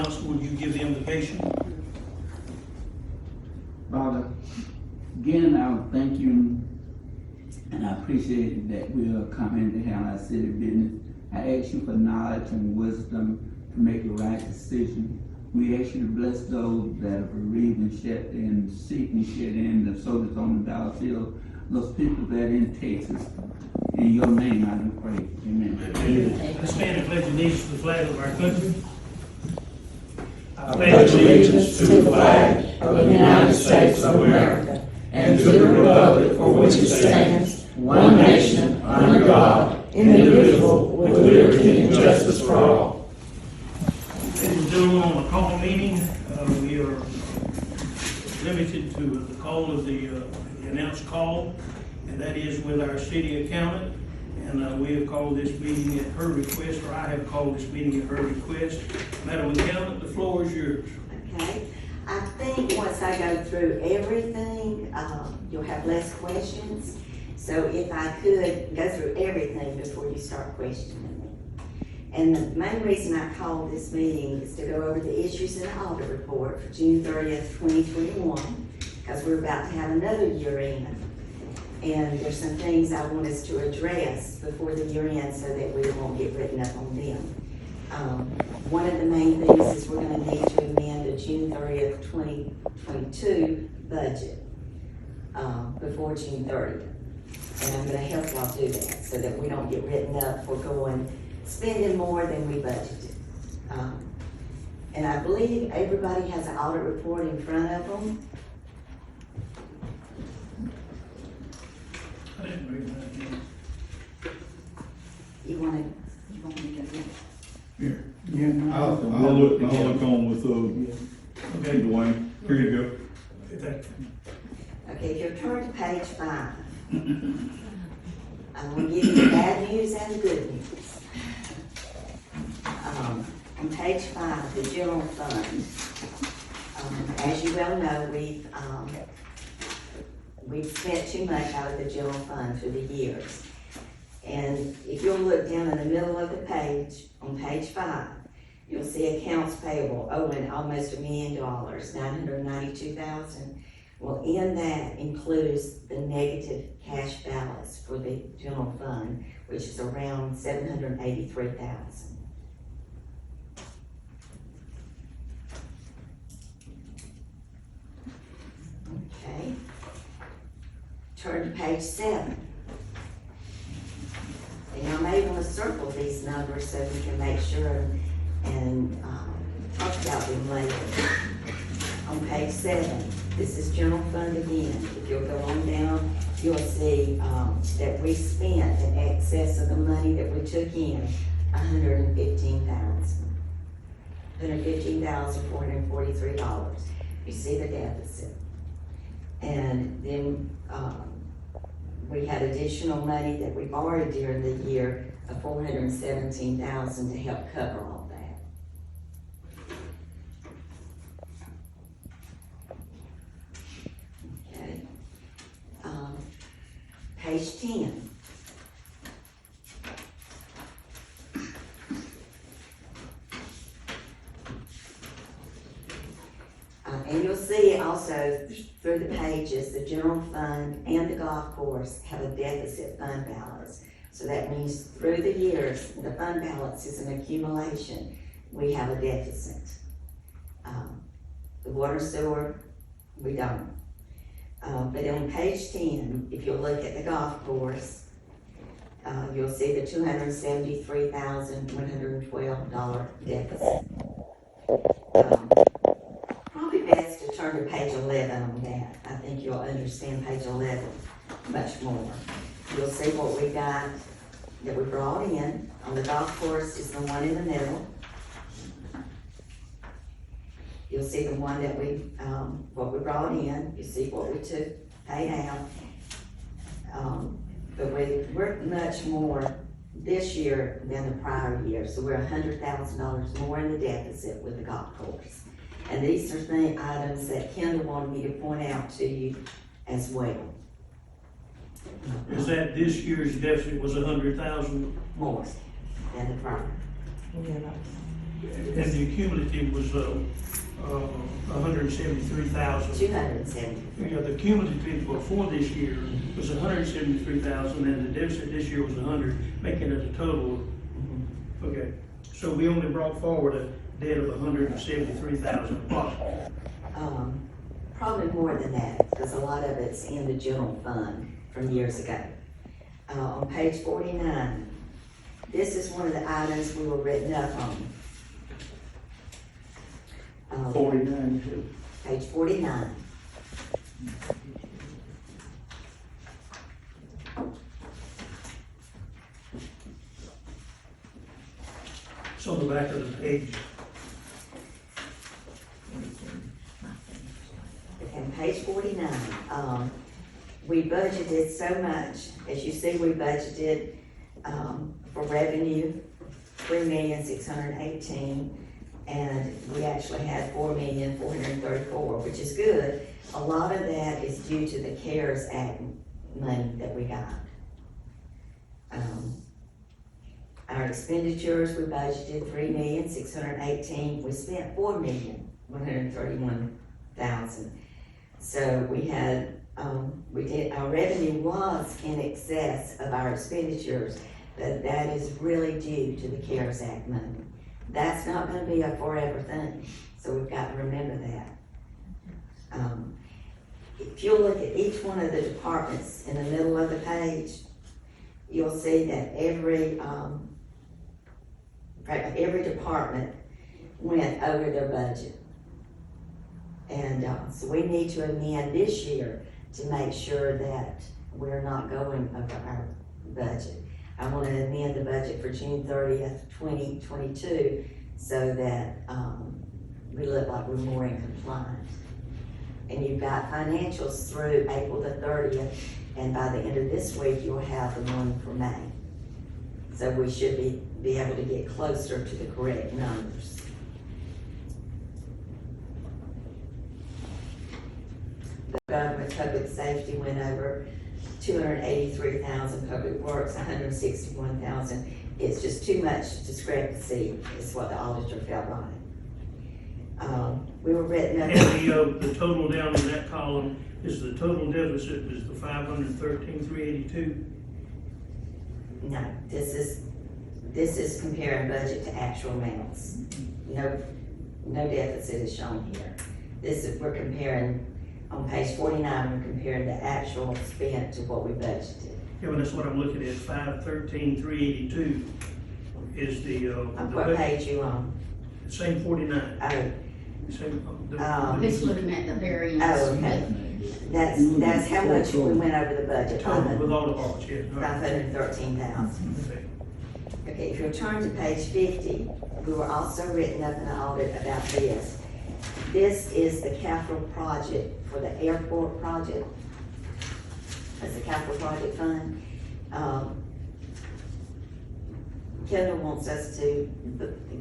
Johnson, would you give the invocation? Father, again, I would thank you, and I appreciate that we are coming to handle our city business. I ask you for knowledge and wisdom to make the right decision. We ask you to bless those that are bereaved and shed and sick and shed in, the soldiers on the battlefield, those people that are in Texas. In your name I do pray. Amen. Let's stand and pledge allegiance to the flag of our country. I pledge allegiance to the flag of the United States of America and to the republic for which it stands, one nation, under God, indivisible, with liberty and justice for all. Ladies and gentlemen, on the call meeting, we are limited to the call of the announced call, and that is with our city accountant. And we have called this meeting at her request, or I have called this meeting at her request. Madam Accountant, the floor is yours. Okay, I think once I go through everything, you'll have less questions. So if I could go through everything before you start questioning me. And the main reason I called this meeting is to go over the issues in the audit report for June 30th, 2021, because we're about to have another year end. And there's some things I want us to address before the year end so that we won't get written up on them. One of the main things is we're going to need to amend the June 30th, 2022 budget before June 30th. And I'm going to help y'all do that so that we don't get written up for spending more than we budgeted. And I believe everybody has an audit report in front of them. I didn't read that. You want me to get it? Here. Yeah, I'll look on with, Okay. Dwayne. Here you go. Okay, thank you. Okay, if you'll turn to page 5. I'm going to give you the bad news and the good news. On page 5, the general fund. As you well know, we've spent too much out of the general fund for the years. And if you'll look down in the middle of the page, on page 5, you'll see accounts payable owing almost $1 million, $992,000. Well, in that includes the negative cash balance for the general fund, which is around $783,000. Okay. Turn to page 7. And I may want to circle these numbers so we can make sure and talk about them later. On page 7, this is general fund again. If you'll go on down, you'll see that we spent in excess of the money that we took in, $115,443. You see the deficit. And then we had additional money that we borrowed during the year of $417,000 to help cover all that. Okay. Page 10. And you'll see also through the pages, the general fund and the golf course have a deficit fund balance. So that means through the years, the fund balance is an accumulation. We have a deficit. The water sewer, we don't. But on page 10, if you look at the golf course, you'll see the $273,112 deficit. Probably best to turn to page 11 on that. I think you'll understand page 11 much more. You'll see what we got that we brought in. On the golf course is the one in the middle. You'll see the one that what we brought in. You see what we took, paid out. But we're much more this year than the prior year. So we're $100,000 more in the deficit with the golf course. And these are items that Kendall wanted me to point out to you as well. Is that this year's deficit was 100,000? More than the prior. And the cumulative was, 173,000. 270. Yeah, the cumulative for this year was 173,000, and the deficit this year was 100, making it a total. Okay, so we only brought forward a debt of 173,000 approximately. Probably more than that, because a lot of it's in the general fund from years ago. On page 49, this is one of the items we were written up on. 49, too. Page 49. It's on the back of the page. Okay, page 49, we budgeted so much, as you see, we budgeted, for revenue, 3,618,000, and we actually had 4,434,000, which is good. A lot of that is due to the CARES Act money that we got. Our expenditures, we budgeted 3,618,000, we spent 4,131,000. So we had, our revenue was in excess of our expenditures, but that is really due to the CARES Act money. That's not gonna be a forever thing, so we've got to remember that. If you look at each one of the departments in the middle of the page, you'll see that every department went over their budget. And so we need to amend this year to make sure that we're not going over our budget. I want to amend the budget for June 30th, 2022, so that we look like we're more in compliance. And you've got financials through April the 30th, and by the end of this week, you'll have the one for May. So we should be able to get closer to the correct numbers. The government public safety went over 283,000, public works 161,000. It's just too much discrepancy, is what the auditor felt like. We were written up. And the total down in that column is the total deficit is the 513,382. No, this is comparing budget to actual amounts. No deficit is shown here. We're comparing, on page 49, we're comparing the actual spent to what we budgeted. Yeah, well, that's what I'm looking at, 513,382 is the, What page you on? same 49. Oh, Same, He's looking at the variance. oh, okay. That's how much we went over the budget. total with all the parts, yeah. All right. 513,000. Okay. Okay, if you'll turn to page 50, we were also written up in the audit about this. This is the capital project for the airport project. That's the capital project fund. Kendall wants us to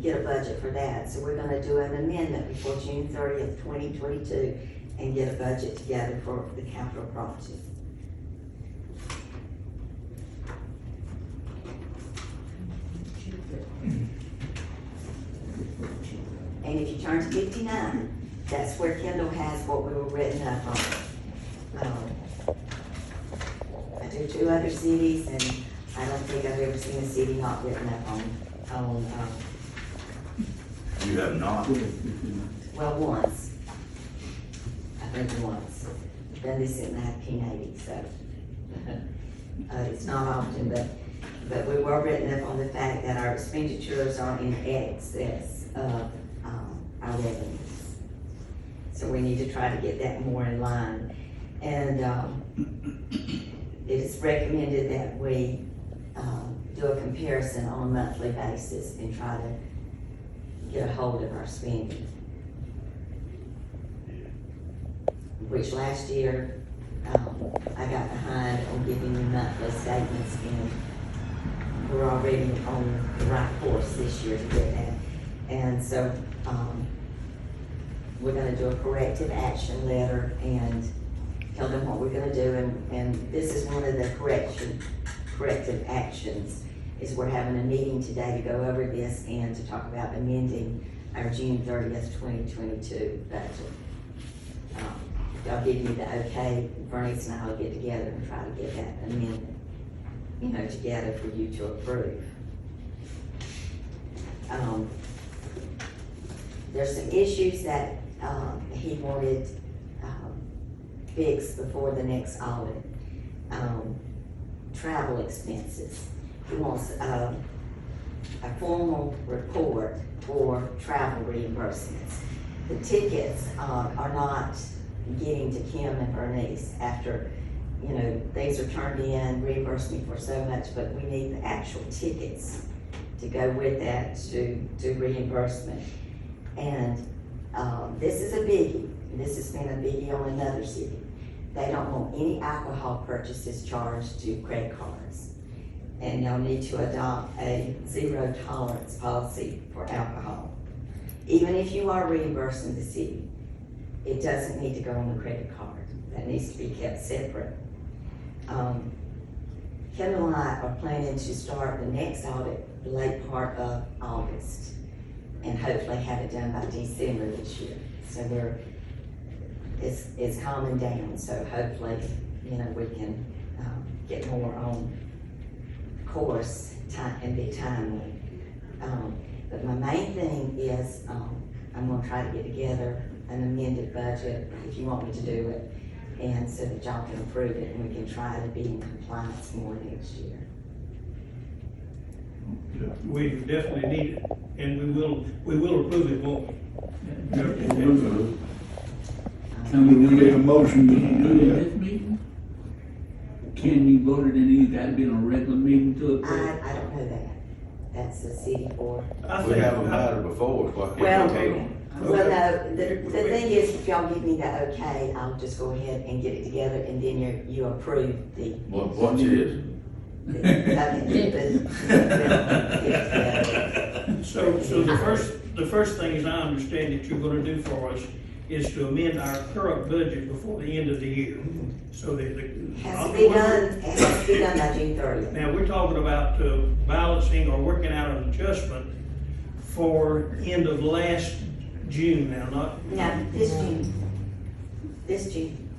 get a budget for that, so we're gonna do an amendment before June 30th, 2022, and get a budget together for the capital project. And if you turn to 59, that's where Kendall has what we were written up on. I do 2 other cities, and I don't think I've ever seen a city not written up on, You have not? well, once. I think once. Done this in 1980, so. It's not often, but we were written up on the fact that our expenditures are in excess of, our revenues. So we need to try to get that more in line. And, it is recommended that we, do a comparison on a monthly basis and try to get a hold of our spending. Which last year, I got behind on giving you monthly statements, and we're already on the right course this year to get that. And so, we're gonna do a corrective action letter and tell them what we're gonna do, and this is one of the corrective actions, is we're having a meeting today to go over this and to talk about amending our June 30th, 2022 budget. Y'all give me the okay, Bernice and I will get together and try to get that amendment, together for you to approve. There's some issues that, he wanted, fixed before the next audit. Travel expenses. He wants, a formal report for travel reimbursements. The tickets, are not getting to Kim and Bernice after, things are turned in, reimburse me for so much, but we need the actual tickets to go with that to do reimbursement. And, this is a biggie. This has been a biggie on another city. They don't want any alcohol purchases charged to credit cards. And y'all need to adopt a zero tolerance policy for alcohol. Even if you are reimbursing the city, it doesn't need to go on the credit card. That needs to be kept separate. Kevin and I are planning to start the next audit late part of August and hopefully have it done by December this year. So it's calming down, so hopefully, we can, get more on course and be timely. But my main thing is, I'm gonna try to get together an amended budget, if you want me to do it, and so that y'all can approve it, and we can try to be in compliance more next year. We definitely need it, and we will approve it, won't we? Can we We do made a it? motion Can you do it to in this meeting? Can you vote it in, you gotta be on a regular meeting to approve? I don't know that. That's the city board. I We think- haven't had it before, why can't Well, we table? well, no, the thing is, if y'all give me the okay, I'll just go ahead and get it together, and then you approve the. What's it? So the first thing is, I understand that you're gonna do for us is to amend our current budget before the end of the year. So that Has to be done, it has to be done by June 30th. Now, we're talking about balancing or working out an adjustment for end of last June now, not. No, this June,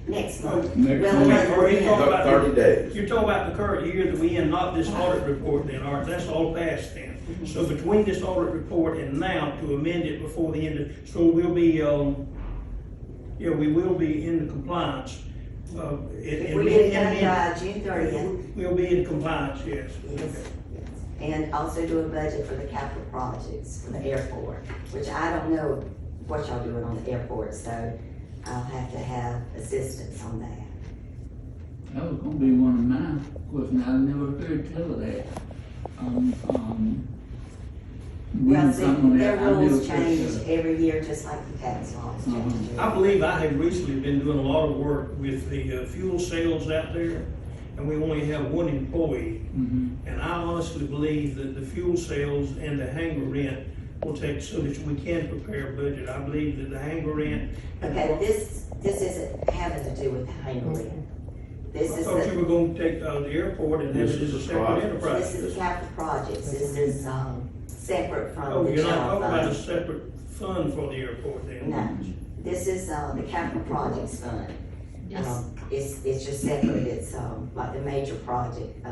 next month. Next Well, month. Or you talking about 30 days. You're talking about the current year that we end, not this audit report then, all right, that's all past then. So between this audit report and now, to amend it before the end of, so we'll be, we will be in compliance. If we get it done by June 30th, We'll be in compliance, yes. yes. And also do a budget for the capital projects for the airport, which I don't know what y'all doing on the airport, so I'll have to have assistance on that. That was gonna be one of mine, of course, now I never heard tell of that. Well, see, something on their that, I never rules heard change tell. every year, just like the tax laws change. I believe I have recently been doing a lot of work with the fuel sales out there, and we only have one employee. Mhm. And I honestly believe that the fuel sales and the hangar rent will take, so that we can prepare a budget. I believe that the hangar rent. Okay, this isn't having to do with the hangar rent. I This is thought you were gonna take, the airport and have it as a separate This enterprise. This is capital projects, this is, separate Oh, from the you're not general talking about a fund. separate fund for the airport then? No, this is, the capital projects fund. Yes. It's just separate, it's, like the major project,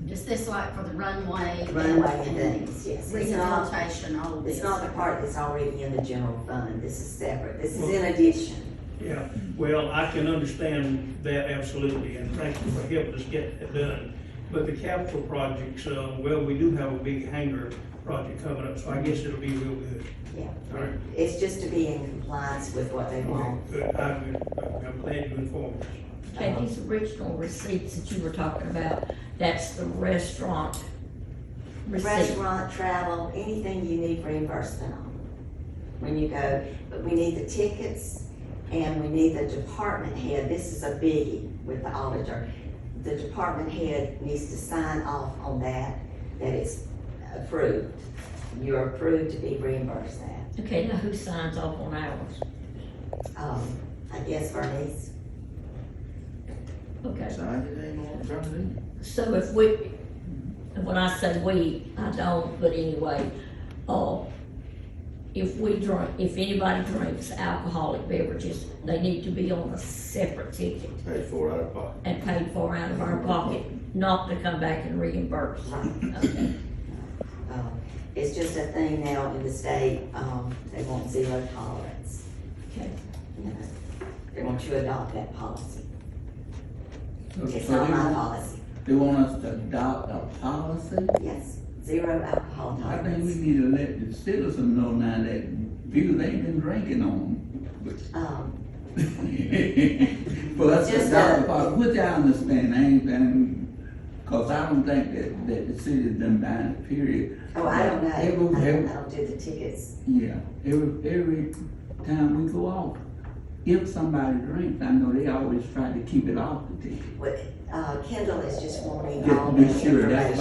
Is this like for the runway? runway and things, yes. It's not, Rehabilitation, all of this? it's not the part that's already in the general fund, this is separate, this is in addition. Yeah, well, I can understand that absolutely, and thank you for helping us get that done. But the capital projects, well, we do have a big hangar project coming up, so I guess it'll be real good. Yeah, All right. it's just to be in compliance with what they want. Good, I'm glad you informed us. Okay, these original receipts that you were talking about, that's the restaurant receipt. Restaurant, travel, anything you need reimbursement on when you go. But we need the tickets and we need the department head. This is a biggie with the auditor. The department head needs to sign off on that it's approved. You're approved to be reimbursed that. Okay, now who signs off on ours? I guess Bernice. Okay, Sign your name on it, Johnny. so if we, and when I say we, I don't, but anyway, if anybody drinks alcoholic beverages, they need to be on a separate ticket Pay for it out of pocket. and paid for out of our pocket, not to come back and reimburse. Okay. It's just a thing now in the state, they want zero tolerance. Okay. You know, they want you to adopt that policy. It's So not they my want- policy. They want us to adopt a policy? Yes, zero alcohol I think we tolerance. need to let the citizens know now that because they ain't been drinking on Um, them. For us to Just, adopt a policy, which I understand, cause I don't think that the city's done buying, period. oh, I don't know. I Every- don't do the tickets. Yeah, every time we go off, if somebody drinks, I know they always try to keep it off the ticket. Kendall is just wanting Just all to the be sure, information.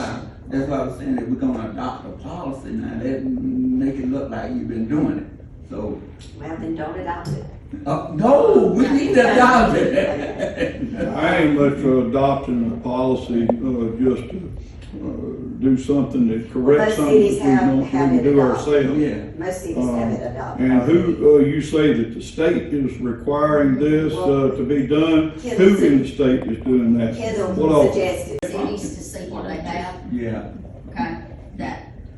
that's why I was saying that we're gonna adopt a policy now, that make it look like you've been doing it, so. Well, then don't adopt it. No, we need to adopt it. I ain't much for adopting a policy, just to, do something that corrects Most something that cities we have don't it do adopted. ourselves. Yeah, Most cities have it adopted. And who, you say that the state is requiring this, to be done? Who Kendall- in the state is doing that? What Kendall office? suggested. Cities to see what they have, yeah. okay?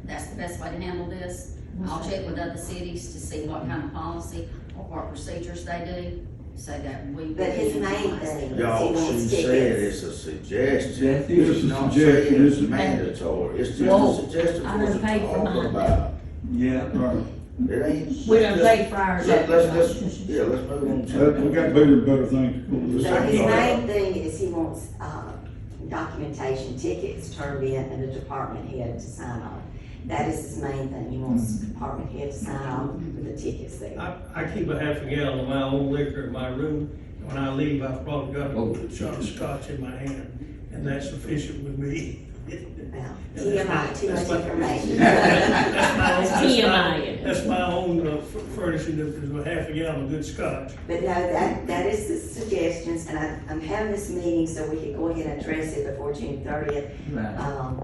That's the best way to handle this. I'll check with other cities to see what kind of policy or what procedures they do, so that we. But his main thing is he Y'all, she wants said tickets. it's a suggestion. That's it. It's It's a not suggestion, saying it's it's a- mandatory, it's just Whoa, a suggestion I for us done to paid for talk mine. about. Yeah. Right. It ain't. We done paid for ours. Let's yeah, let's move on to. We got bigger and better things to do. So Second his thought. main thing is he wants, documentation, tickets turned in and a department head to sign on. That is his main thing, he wants the department head to sign on with the tickets there. I keep a half a gallon of my own liquor in my room. When I leave, I've probably got a shot of scotch in my hand, and that's sufficient with me. Now, TMI, too much information. TMI. That's my own furnishing, is a half a gallon of good scotch. But no, that is the suggestions, and I'm having this meeting so we can go ahead and address it before June 30th. Right.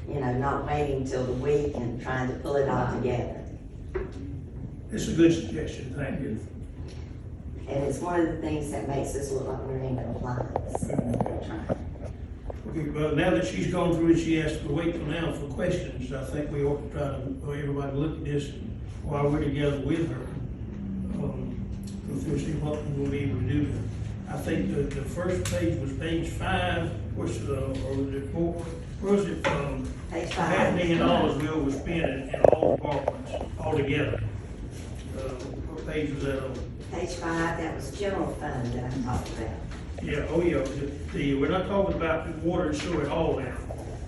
You know, not waiting till the week and trying to pull it all together. It's a good suggestion, thank you. And it's one of the things that makes us look like we're in compliance. Okay, well, now that she's gone through it, she has to wait till now for questions. I think we ought to try to, everybody look at this while we're together with her. Go through and see what we'll be able to do. I think the first page was page 5, which, or was it 4? Where was it from? Page $500,000 5. bill was spent in all departments, altogether. What page was that on? Page 5, that was general fund that I talked about. Yeah, oh yeah, we're not talking about the water and sewer at all now.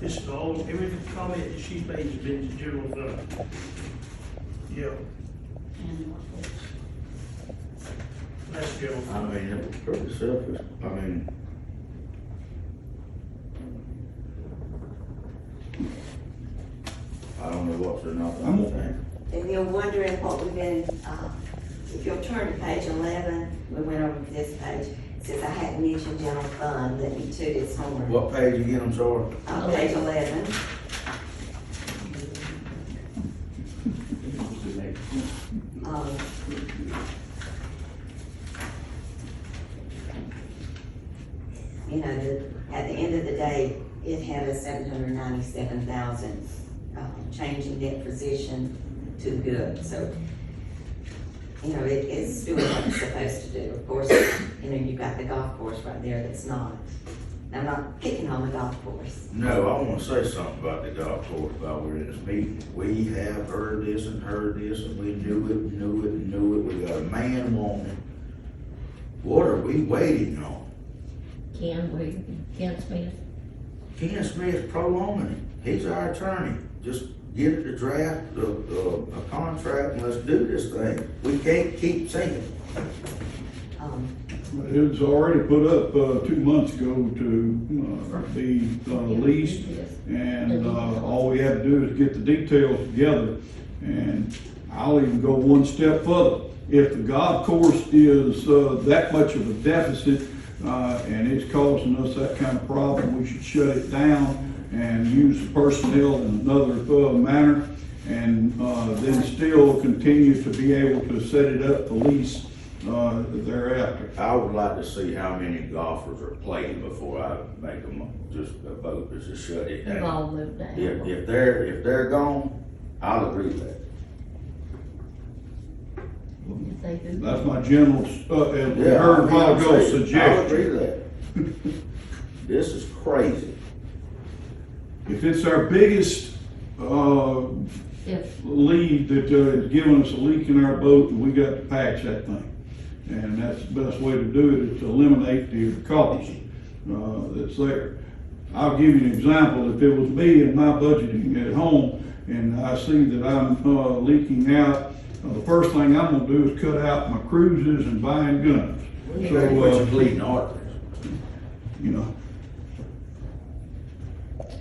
This is all, every comment that she's made has been to general fund. Yeah, that's general I fund. mean, it was pretty selfish, I mean. I don't know what's enough, I think. And you're wondering what we've been, if you'll turn to page 11, we went over this page. It says I hadn't mentioned general fund, let me toot its horn. What page again, I'm sorry? Page 11. Um, You know, at the end of the day, it had a 797,000 change in debt position to the good, so, you know, it's doing what it's supposed to do. Of course, you know, you've got the golf course right there that's not. I'm not picking on the golf course. No, I wanna say something about the golf course while we're in this meeting. We have heard this, and we knew it. We got a man wanting it. What are we waiting on? Ken Smith. Ken Smith prolonging it. He's our attorney. Just get it to draft a contract and let's do this thing. We can't keep saying. It was already put up, 2 months ago to, be, leased. And, all we have to do is get the details together. And I'll even go one step further. If the golf course is, that much of a deficit, and it's causing us that kind of problem, we should shut it down and use the personnel in another manner, and then still continue to be able to set it up for lease thereafter. I would like to see how many golfers are playing before I make them just a vote to just shut it We've down. all moved down. If they're gone, I'll agree with that. If they do. That's my general, as we Yeah, heard a while I'm ago, saying, I'll agree suggestion. with that. This is crazy. If it's our biggest If, lead that is giving us a leak in our boat, and we got to patch that thing. And that's the best way to do it, is to eliminate the cost that's there. I'll give you an example. If it was me and my budgeting at home, and I see that I'm leaking out, the first thing I'm gonna do is cut out my cruises and buying guns. Which So, is bleeding arteries. you know,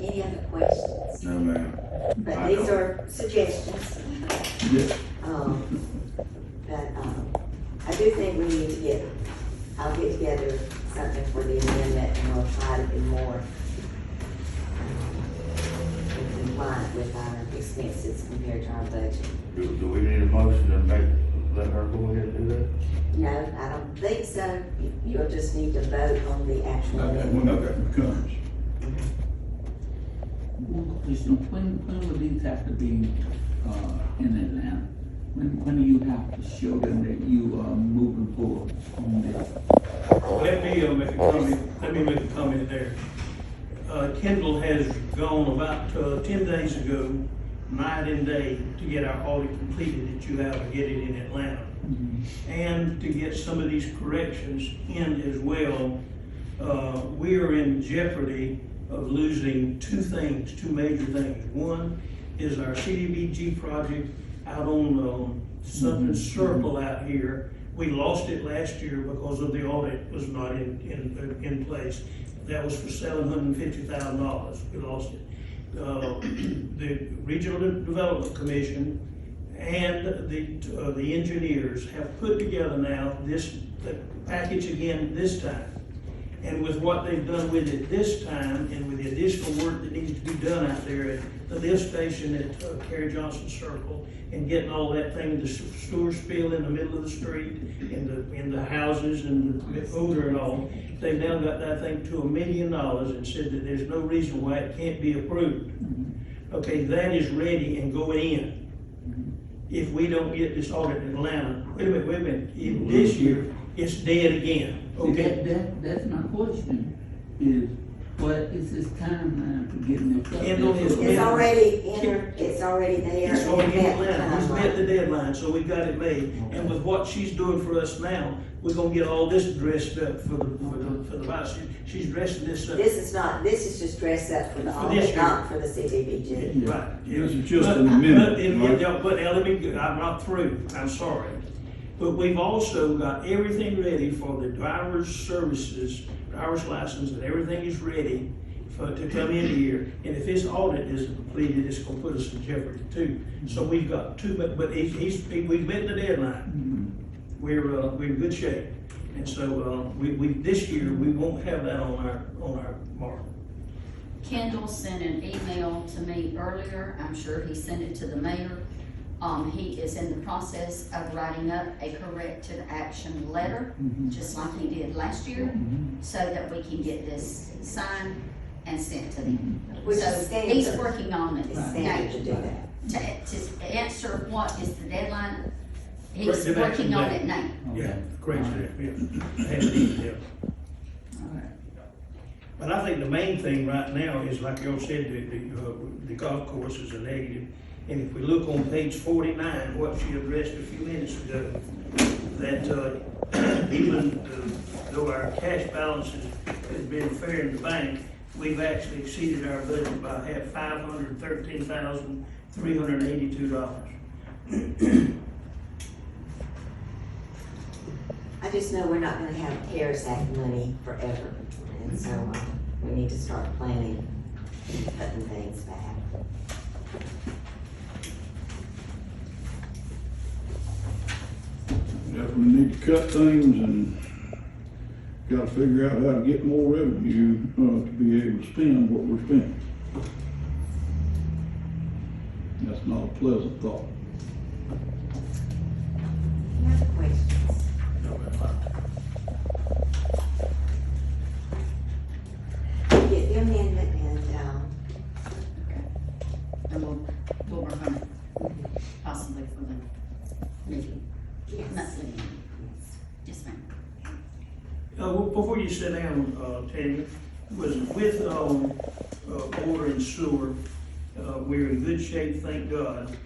Any other questions? No, ma'am. But these are suggestions. yeah. I do think we need to I'll get together something for the amendment, and we'll try to be more compliant with our expenses compared to our budget. Do we need a motion to let her go ahead and do that? No, I don't think so. You'll just need to vote on the actual amendment. When it comes. When will these have to be, in Atlanta? When do you have to show them that you are moving forward on this? Let me make a comment there. Kendall has gone about 10 days ago, night and day, to get our audit completed that you have to get it in Atlanta. And to get some of these corrections in as well. We are in jeopardy of losing two major things. One is our CDBG project out on Southern Circle out here. We lost it last year because of the audit was not in place. That was for $750,000. We lost it. The Regional Development Commission and the engineers have put together now the package again this time. And with what they've done with it this time, and with the additional work that needs to be done out there at the lift station at Kerry Johnson Circle, and getting all that thing, the sewer spill in the middle of the street, in the houses and the odor and all, they've now got that thing to $1 million and said that there's no reason why it can't be approved. Okay, that is ready and going in. If we don't get this audit in Atlanta, wait a minute, if this year, it's dead again. Okay, That's my question, is what is this timeline for getting this up? Kendall is- It's already it's already there. it's already in and met Atlanta, he's the met the timeline. deadline, so we got it made. And with what she's doing for us now, we're gonna get all this dressed up for the vice. She's dressing this up. This is just dress up for the For audit, this year. not for the CDBG. Right. This is just But- an amendment, But now let me, I'm not through, I'm sorry. But we've also got everything ready for the driver's services, driver's license, and everything is ready to come in here. And if his audit isn't completed, it's gonna put us in jeopardy too. So we've got but we've met the deadline. We're in good shape. And so, this year, we won't have that on our mark. Kendall sent an email to me earlier, I'm sure he sent it to the mayor. He is in the process of writing up a corrective action letter, just like he did last year, so that we can get this signed and sent to them. Which is So standard. he's working on it. It's standard to do that. To answer what is the deadline, he's Corrective action working on letter. it now. Yeah, correct, yeah. I had it in there. But I think the main thing right now is, like y'all said, the golf course is a negative. And if we look on page 49, what she addressed a few minutes ago, that even though our cash balances has been fair in the bank, we've actually exceeded our budget by $513,382. I just know we're not gonna have CARES Act money forever, and so we need to start planning, cutting things back. definitely need to cut things and gotta figure out how to get more revenue, to be able to spend what we're spending. That's not a pleasant thought. Any other questions? Get the amendment And we'll work on it, possibly for the meeting, yes. monthly meeting. Yes, ma'am. Well, before you sit down, Tammy, was with, water and sewer, we're in good shape, thank God.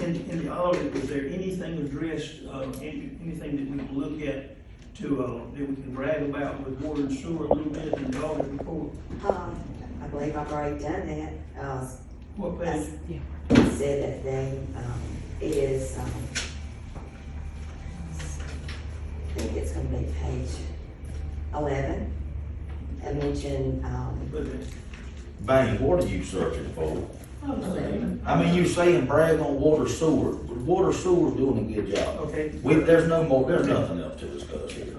In the audit, was there anything addressed, anything that we can look at to, that we can brag about with water and sewer a little bit in the audit report? I believe I've already done that. What page? It said that they, it is, I think it's gonna be page 11. I mentioned, Bang, what are you searching for? Eleven. I mean, you saying brag on water sewer, water sewer's doing a good job. Okay. There's nothing else to discuss here.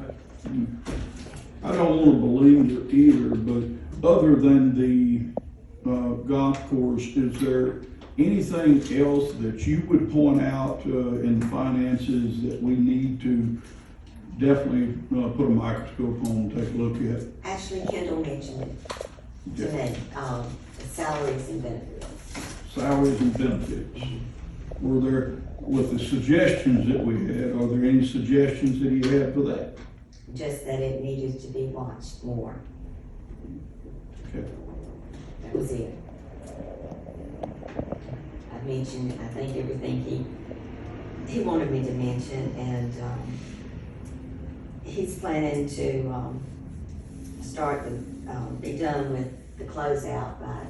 I don't wanna believe it either, but other than the, golf course, is there anything else that you would point out, in the finances that we need to definitely, put a microscope on and take a look at? actually Kendall mentioned it to me, the salaries and benefits. Salaries and benefits. Were there, with the suggestions that we had, are there any suggestions that you had for that? Just that it needed to be watched more. Okay. That was it. I mentioned, I think everything he wanted me to mention, and, he's planning to, start the, be done with the closeout by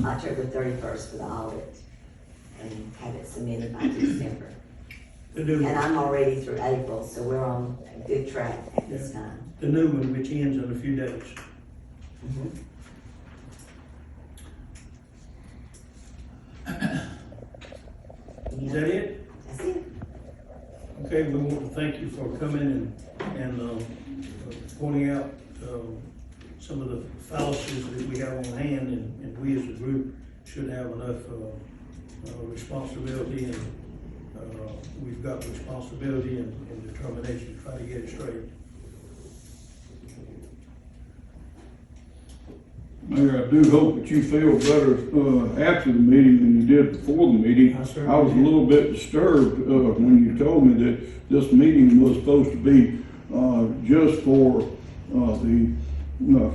October 31st for the audit, and have it submitted by December. The new And one, I'm already through April, so we're on a good track at this time. the new one, which ends in a few days. Is that it? That's it. Okay, we want to thank you for coming and pointing out, some of the fallacies that we have on hand, and we as a group should have enough, responsibility, and, we've got responsibility and determination to try to get it straight. Mayor, I do hope that you feel better, after the meeting than you did before the meeting. I certainly I was a did. little bit disturbed, when you told me that this meeting was supposed to be, just for, the,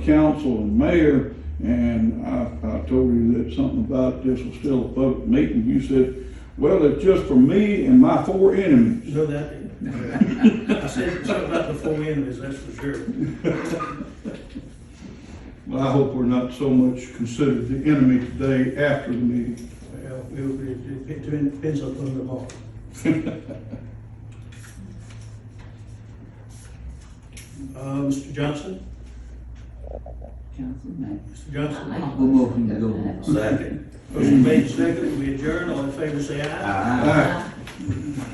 council and mayor. And I told you that something about this was still a public meeting. You said, well, it's just for me and my 4 enemies. You know that? I said something about the 4 enemies, that's for sure. Well, I hope we're not so much considered the enemy today after the meeting. Well, it depends on tomorrow. Mr. Johnson? Councilman, Mr. Johnson? I'll go motion to go home. Second. Motion made, second, we adjourn, all in favor say aye. Aye. Aye.